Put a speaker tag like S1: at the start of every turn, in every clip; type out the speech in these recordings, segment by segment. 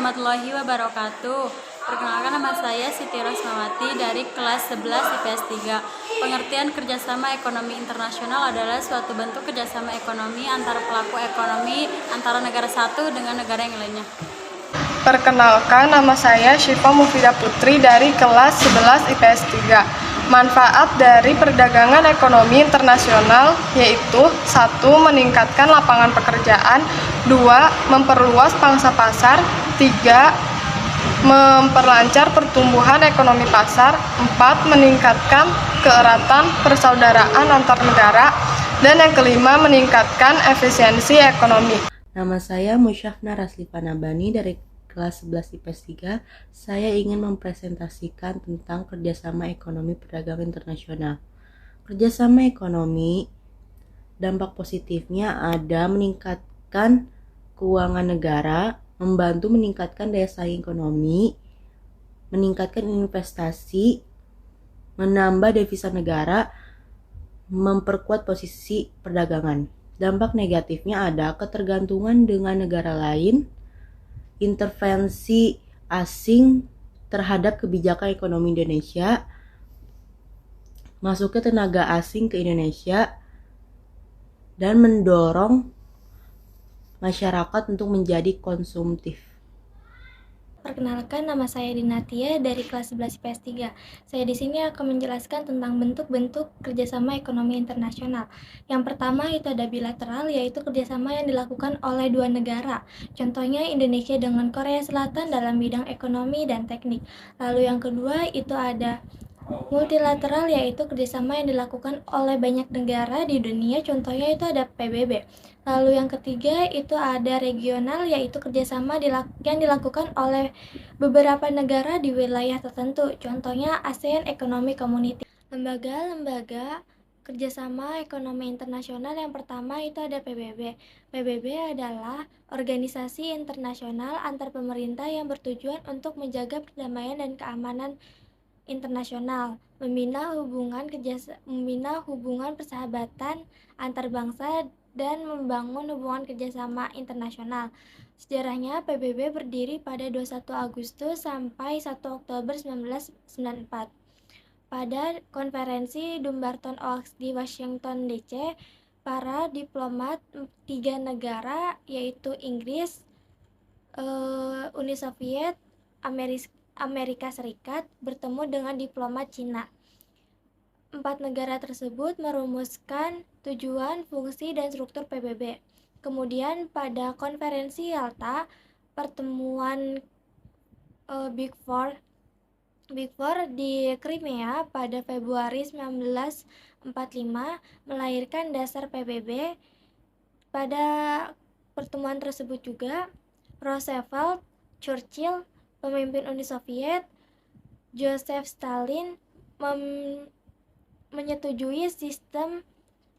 S1: warahmatullahi wabarakatuh. Perkenalkan, nama saya Siti Rosmawati dari kelas 11 IPS 3. Pengertian kerjasama ekonomi internasional adalah suatu bentuk kerjasama ekonomi antara pelaku ekonomi antara negara satu dengan negara yang lainnya.
S2: Perkenalkan, nama saya Syifa Mufidah Putri dari kelas 11 IPS 3. Manfaat dari perdagangan ekonomi internasional yaitu 1. Meningkatkan lapangan pekerjaan, 2. Memperluas pangsa pasar, 3. Memperlancar pertumbuhan ekonomi pasar, 4. Meningkatkan keeratan persaudaraan antar negara, dan yang kelima meningkatkan efisiensi ekonomi.
S3: Nama saya Musyafna Raslifa Nabani dari kelas 11 IPS 3. Saya ingin mempresentasikan tentang kerjasama ekonomi perdagangan internasional. Kerjasama ekonomi, dampak positifnya ada meningkatkan keuangan negara, membantu meningkatkan daya saing ekonomi, meningkatkan investasi, menambah devisa negara, memperkuat posisi perdagangan. Dampak negatifnya ada ketergantungan dengan negara lain, intervensi asing terhadap kebijakan ekonomi Indonesia, masuknya tenaga asing ke Indonesia, dan mendorong masyarakat untuk menjadi konsumtif.
S4: Perkenalkan, nama saya Dinatia dari kelas 11 IPS 3. Saya di sini akan menjelaskan tentang bentuk-bentuk kerjasama ekonomi internasional. Yang pertama itu ada bilateral, yaitu kerjasama yang dilakukan oleh dua negara. Contohnya Indonesia dengan Korea Selatan dalam bidang ekonomi dan teknik. Lalu yang kedua itu ada multilateral, yaitu kerjasama yang dilakukan oleh banyak negara di dunia, contohnya itu ada PBB. Lalu yang ketiga itu ada regional, yaitu kerjasama yang dilakukan oleh beberapa negara di wilayah tertentu, contohnya ASEAN Economic Community. Lembaga-lembaga kerjasama ekonomi internasional yang pertama itu ada PBB. PBB adalah organisasi internasional antar pemerintah yang bertujuan untuk menjaga perdamaian dan keamanan internasional, membina hubungan persahabatan antar bangsa, dan membangun hubungan kerjasama internasional. Sejarahnya, PBB berdiri pada 21 Agustus sampai 1 Oktober 1994. Pada konferensi Dumbarton Oaks di Washington DC, para diplomat tiga negara yaitu Inggris, Uni Soviet, Amerika Serikat bertemu dengan diplomat Cina. 4 negara tersebut merumuskan tujuan, fungsi, dan struktur PBB. Kemudian pada konferensi Yalta, pertemuan Big Four di Crimea pada Februari 1945 melahirkan dasar PBB. Pada pertemuan tersebut juga, Roosevelt, Churchill, pemimpin Uni Soviet, Joseph Stalin menyetujui sistem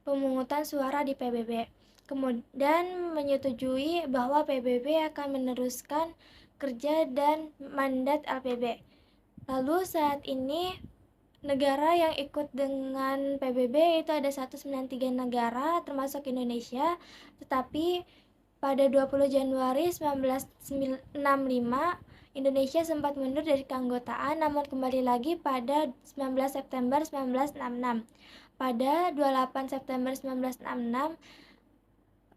S4: pemungutan suara di PBB, kemudian menyetujui bahwa PBB akan meneruskan kerja dan mandat LPB. Lalu saat ini negara yang ikut dengan PBB itu ada 193 negara termasuk Indonesia, tetapi pada 20 Januari 1965 Indonesia sempat mundur dari keanggotaan, namun kembali lagi pada 19 September 1966. Pada 28 September 1966,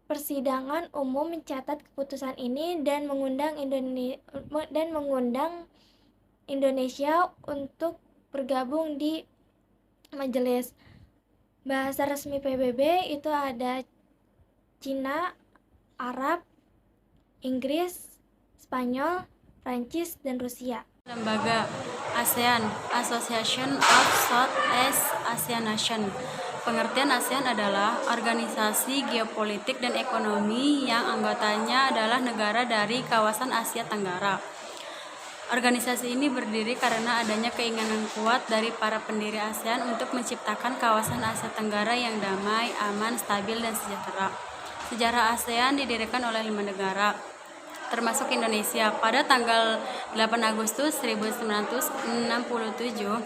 S4: persidangan umum mencatat keputusan ini dan mengundang Indonesia untuk bergabung di majelis. Bahasa resmi PBB itu ada Cina, Arab, Inggris, Spanyol, Prancis, dan Rusia.
S1: Lembaga ASEAN, Association of Southeast Asian Nations. Pengertian ASEAN adalah organisasi geopolitik dan ekonomi yang anggotanya adalah negara dari kawasan Asia Tenggara. Organisasi ini berdiri karena adanya keinginan kuat dari para pendiri ASEAN untuk menciptakan kawasan Asia Tenggara yang damai, aman, stabil, dan sejahtera. Sejarah ASEAN didirikan oleh 5 negara, termasuk Indonesia. Pada tanggal 8 Agustus 1967,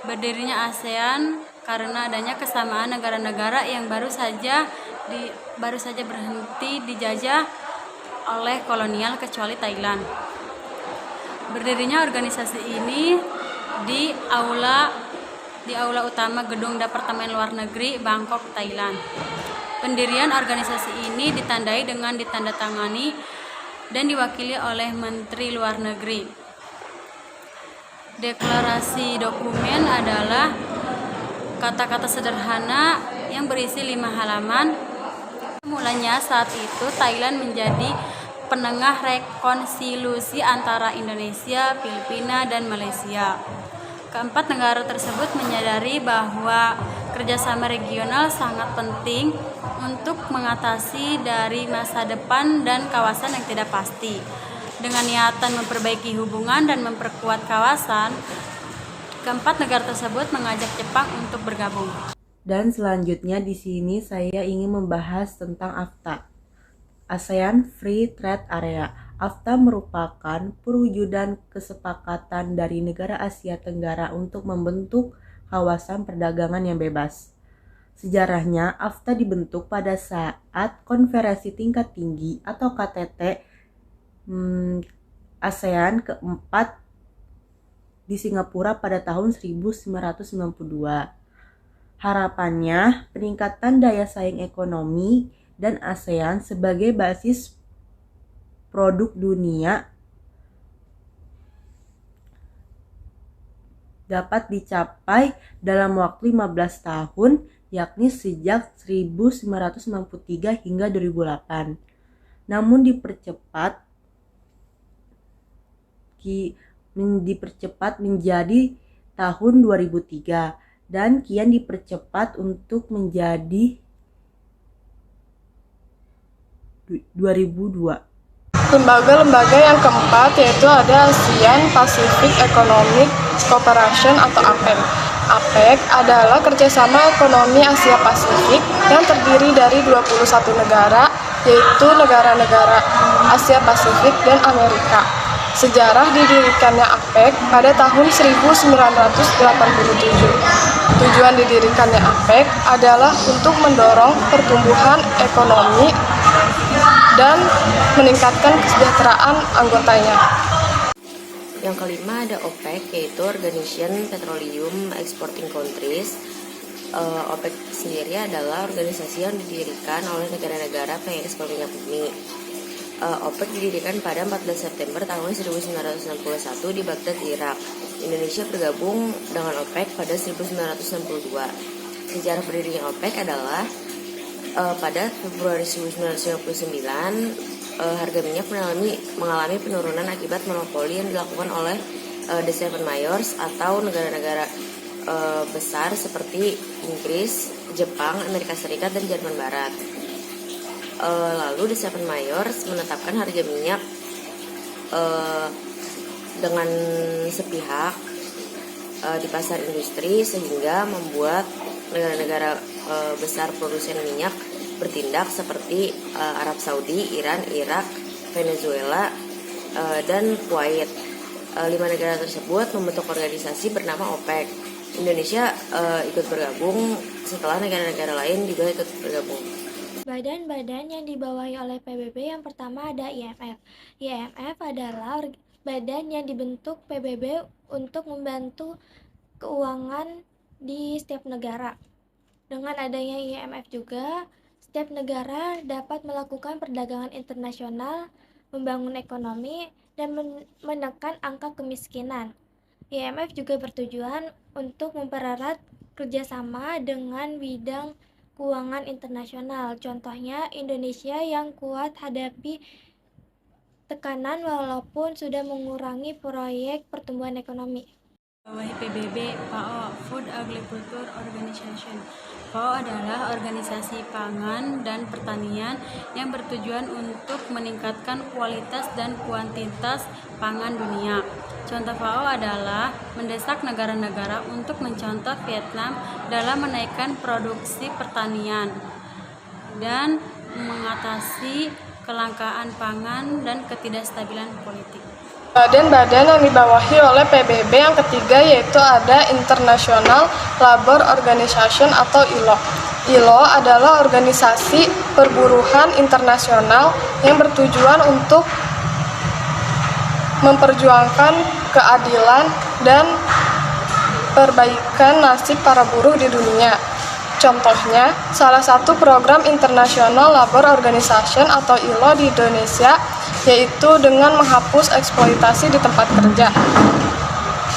S1: berdirinya ASEAN karena adanya kesamaan negara-negara yang baru saja berhenti dijajah oleh kolonial kecuali Thailand. Berdirinya organisasi ini di aula utama Gedung Departemen Luar Negeri Bangkok, Thailand. Pendirian organisasi ini ditandai dengan ditandatangani dan diwakili oleh Menteri Luar Negeri. Deklarasi dokumen adalah kata-kata sederhana yang berisi 5 halaman. Mulanya saat itu Thailand menjadi penengah rekonsiliasi antara Indonesia, Filipina, dan Malaysia. Keempat negara tersebut menyadari bahwa kerjasama regional sangat penting untuk mengatasi dari masa depan dan kawasan yang tidak pasti. Dengan niatan memperbaiki hubungan dan memperkuat kawasan, keempat negara tersebut mengajak Jepang untuk bergabung.
S3: Dan selanjutnya di sini saya ingin membahas tentang AFTA, ASEAN Free Trade Area. AFTA merupakan perwujudan kesepakatan dari negara Asia Tenggara untuk membentuk kawasan perdagangan yang bebas. Sejarahnya, AFTA dibentuk pada saat Konferensi Tingkat Tinggi atau KTT ASEAN keempat di Singapura pada tahun 1992. Harapannya, peningkatan daya saing ekonomi dan ASEAN sebagai basis produk dunia dapat dicapai dalam waktu 15 tahun, yakni sejak 1993 hingga 2008. Namun dipercepat menjadi tahun 2003 dan kian dipercepat untuk menjadi 2002.
S2: Lembaga-lembaga yang keempat yaitu ada ASEAN Pacific Economic Cooperation atau APEC. APEC adalah kerjasama ekonomi Asia Pasifik yang terdiri dari 21 negara, yaitu negara-negara Asia Pasifik dan Amerika. Sejarah didirikannya APEC pada tahun 1987. Tujuan didirikannya APEC adalah untuk mendorong pertumbuhan ekonomi dan meningkatkan kesejahteraan anggotanya.
S5: Yang kelima ada OPEC, yaitu Organization Petroleum Exporting Countries. OPEC sendiri adalah organisasi yang didirikan oleh negara-negara pengekspor minyak bumi. OPEC didirikan pada 14 September tahun 1961 di Baghdad, Irak. Indonesia bergabung dengan OPEC pada 1962. Sejarah berdirinya OPEC adalah pada Februari 1959, harga minyak mengalami penurunan akibat monopoli yang dilakukan oleh The Seven Mayors atau negara-negara besar seperti Inggris, Jepang, Amerika Serikat, dan Jerman Barat. Lalu The Seven Mayors menetapkan harga minyak dengan sepihak di pasar industri, sehingga membuat negara-negara besar produsen minyak bertindak seperti Arab Saudi, Iran, Irak, Venezuela, dan Kuwait. 5 negara tersebut membentuk organisasi bernama OPEC. Indonesia ikut bergabung setelah negara-negara lain juga ikut bergabung.
S4: Badan-badan yang dibawahi oleh PBB yang pertama ada IMF. IMF adalah badan yang dibentuk PBB untuk membantu keuangan di setiap negara. Dengan adanya IMF juga, setiap negara dapat melakukan perdagangan internasional, membangun ekonomi, dan menekan angka kemiskinan. IMF juga bertujuan untuk mempererat kerjasama dengan bidang keuangan internasional. Contohnya, Indonesia yang kuat hadapi tekanan walaupun sudah mengurangi proyek pertumbuhan ekonomi.
S1: Bawahi PBB, FAO, Food Agriculture Organization. FAO adalah organisasi pangan dan pertanian yang bertujuan untuk meningkatkan kualitas dan kuantitas pangan dunia. Contoh FAO adalah mendesak negara-negara untuk mencontoh Vietnam dalam menaikkan produksi pertanian dan mengatasi kelangkaan pangan dan ketidakstabilan politik.
S2: Badan-badan yang dibawahi oleh PBB yang ketiga yaitu ada International Labour Organization atau ILO. ILO adalah organisasi perburuhan internasional yang bertujuan untuk memperjuangkan keadilan dan perbaikan nasib para buruh di dunia. Contohnya, salah satu program International Labour Organization atau ILO di Indonesia yaitu dengan menghapus eksploitasi di tempat kerja.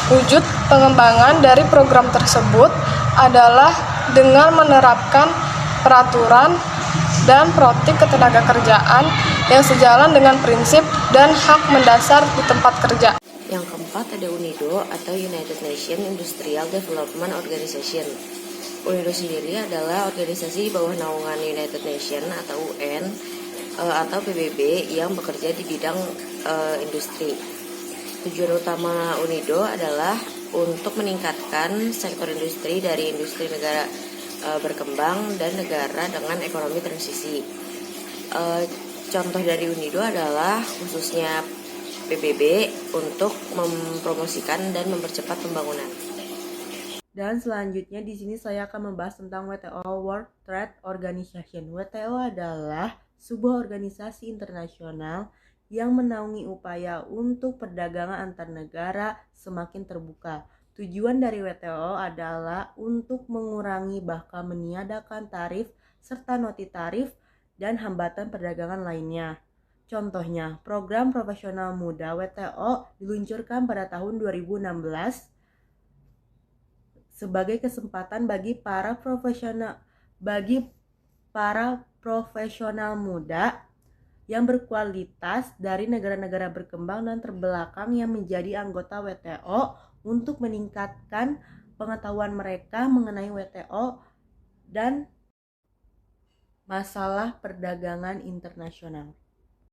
S2: Wujud pengembangan dari program tersebut adalah dengan menerapkan peraturan dan politik ketenagakerjaan yang sejalan dengan prinsip dan hak mendasar di tempat kerja.
S5: Yang keempat ada UNIDO atau United Nations Industrial Development Organization. UNIDO sendiri adalah organisasi di bawah naungan United Nations atau UN atau PBB yang bekerja di bidang industri. Tujuan utama UNIDO adalah untuk meningkatkan sektor industri dari industri negara berkembang dan negara dengan ekonomi transisi. Contoh dari UNIDO adalah khususnya PBB untuk mempromosikan dan mempercepat pembangunan.
S3: Dan selanjutnya di sini saya akan membahas tentang WTO, World Trade Organization. WTO adalah sebuah organisasi internasional yang menaungi upaya untuk perdagangan antar negara semakin terbuka. Tujuan dari WTO adalah untuk mengurangi bahkan meniadakan tarif serta noti tarif dan hambatan perdagangan lainnya. Contohnya, program profesional muda WTO diluncurkan pada tahun 2016 sebagai kesempatan bagi para profesional muda yang berkualitas dari negara-negara berkembang dan terbelakang yang menjadi anggota WTO untuk meningkatkan pengetahuan mereka mengenai WTO dan masalah perdagangan internasional.